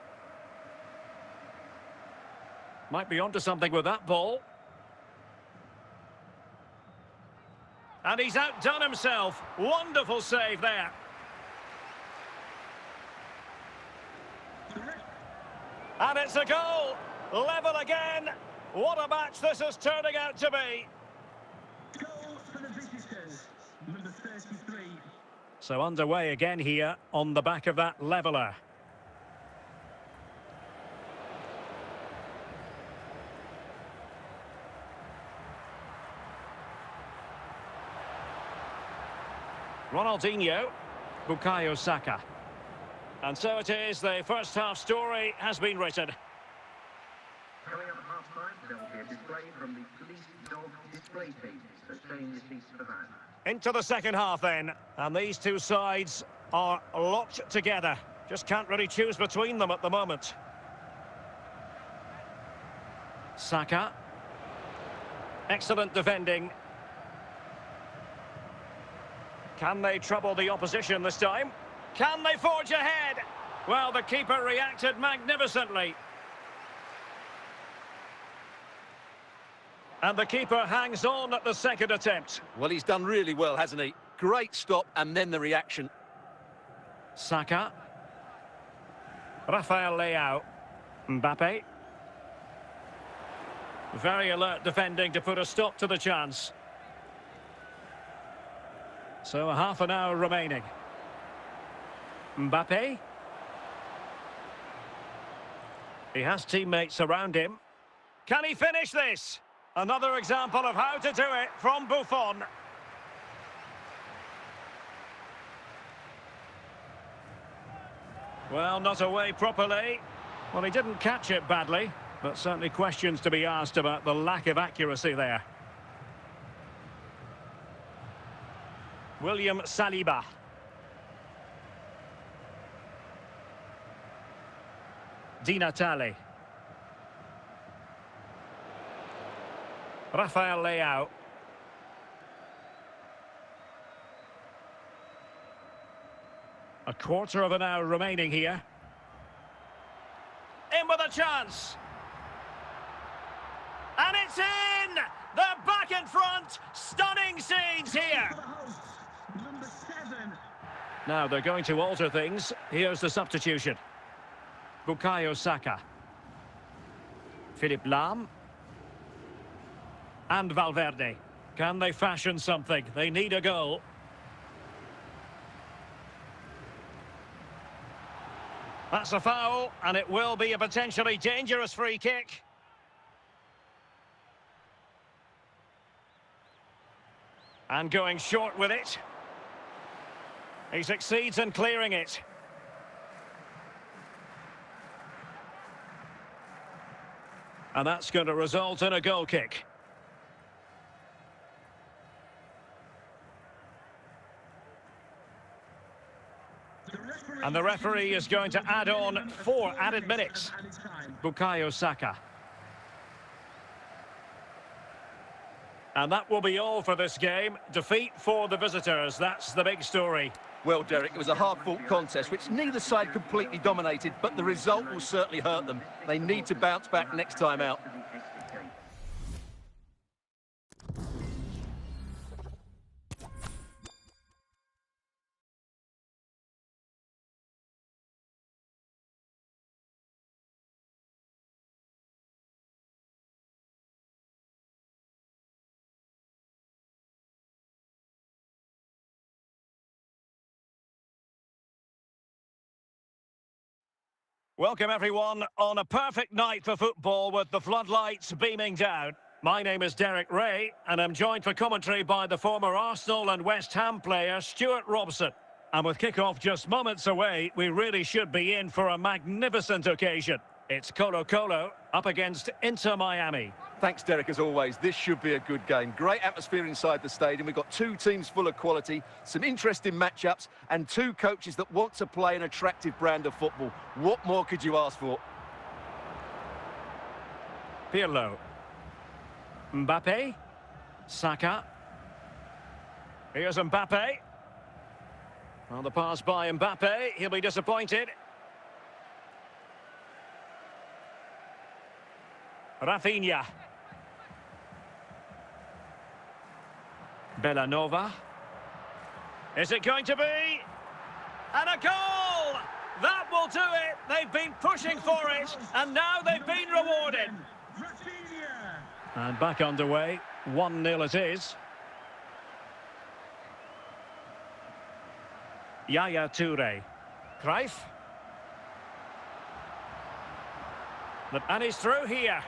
Might be onto something with that ball. And he's outdone himself. Wonderful save there. And it's a goal. Level again. What a match this is turning out to be. So underway again here on the back of that leveller. Ronaldinho, Bukayo Saka. And so it is, the first half story has been written. Coming up at half-time, there will be a display from the police dog display pages that change the seats of the van. Into the second half then, and these two sides are locked together. Just can't really choose between them at the moment. Saka. Excellent defending. Can they trouble the opposition this time? Can they forge ahead? Well, the keeper reacted magnificently. And the keeper hangs on at the second attempt. Well, he's done really well, hasn't he? Great stop, and then the reaction. Saka. Rafael Leao. Mbappe. Very alert defending to put a stop to the chance. So half an hour remaining. Mbappe. He has teammates around him. Can he finish this? Another example of how to do it from Buffon. Well, not away properly. Well, he didn't catch it badly, but certainly questions to be asked about the lack of accuracy there. William Saliba. Di Natale. Rafael Leao. A quarter of an hour remaining here. In with a chance. And it's in! They're back in front! Stunning scenes here! Number 7. Now they're going to alter things. Here's the substitution. Bukayo Saka. Philipp Lahm. And Valverde. Can they fashion something? They need a goal. That's a foul, and it will be a potentially dangerous free kick. And going short with it. He succeeds in clearing it. And that's going to result in a goal kick. And the referee is going to add on 4 added minutes. Bukayo Saka. And that will be all for this game. Defeat for the visitors. That's the big story. Well, Derek, it was a hard-fought contest, which neither side completely dominated, but the result will certainly hurt them. They need to bounce back next time out. Welcome everyone on a perfect night for football with the floodlights beaming down. My name is Derek Ray and I'm joined for commentary by the former Arsenal and West Ham player Stuart Robson. And with kick-off just moments away, we really should be in for a magnificent occasion. It's Colo-Colo up against Inter Miami. Thanks, Derek, as always. This should be a good game. Great atmosphere inside the stadium. We've got 2 teams full of quality, some interesting matchups, and 2 coaches that want to play an attractive brand of football. What more could you ask for? Pirlo. Mbappe. Saka. Here's Mbappe. Well, the pass by Mbappe. He'll be disappointed. Rafinha. Bellanova. Is it going to be? And a goal! That will do it. They've been pushing for it, and now they've been rewarded. And back underway. 1-0 it is. Yaya Toure. Cruyff. And he's through here.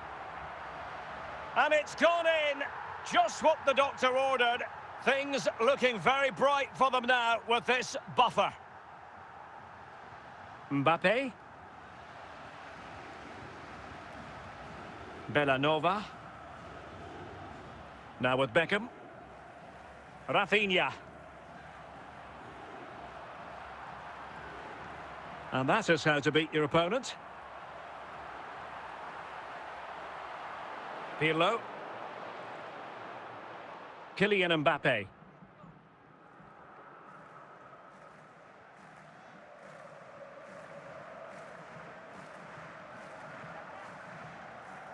And it's gone in. Just what the doctor ordered. Things looking very bright for them now with this buffer. Mbappe. Bellanova. Now with Beckham. Rafinha. And that is how to beat your opponent. Pirlo. Kylian Mbappe.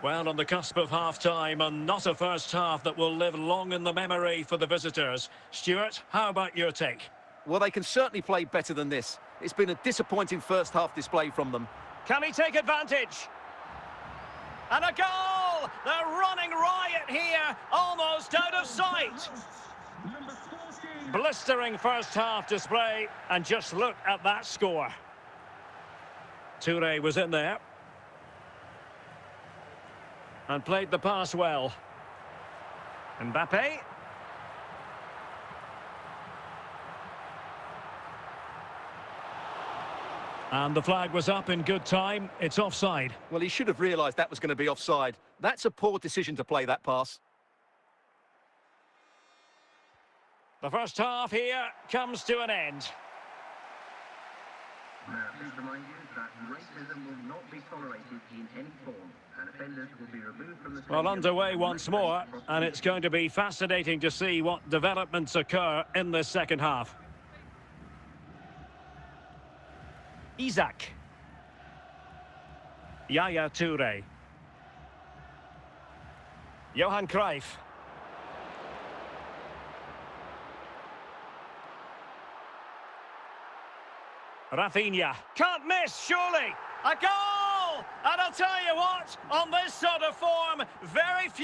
Well, on the cusp of half-time, and not a first half that will live long in the memory for the visitors. Stuart, how about your take? Well, they can certainly play better than this. It's been a disappointing first half display from them. Can he take advantage? And a goal! They're running riot here, almost out of sight. Blistering first half display, and just look at that score. Toure was in there. And played the pass well. Mbappe. And the flag was up in good time. It's offside. Well, he should have realised that was going to be offside. That's a poor decision to play that pass. The first half here comes to an end. Now, please remind you that racism will not be tolerated in any form, and offenders will be removed from the stadium. Well, underway once more, and it's going to be fascinating to see what developments occur in this second half. Isaac. Yaya Toure. Johan Cruyff. Rafinha. Can't miss, surely. A goal! And I'll tell you what, on this sort of form, very few...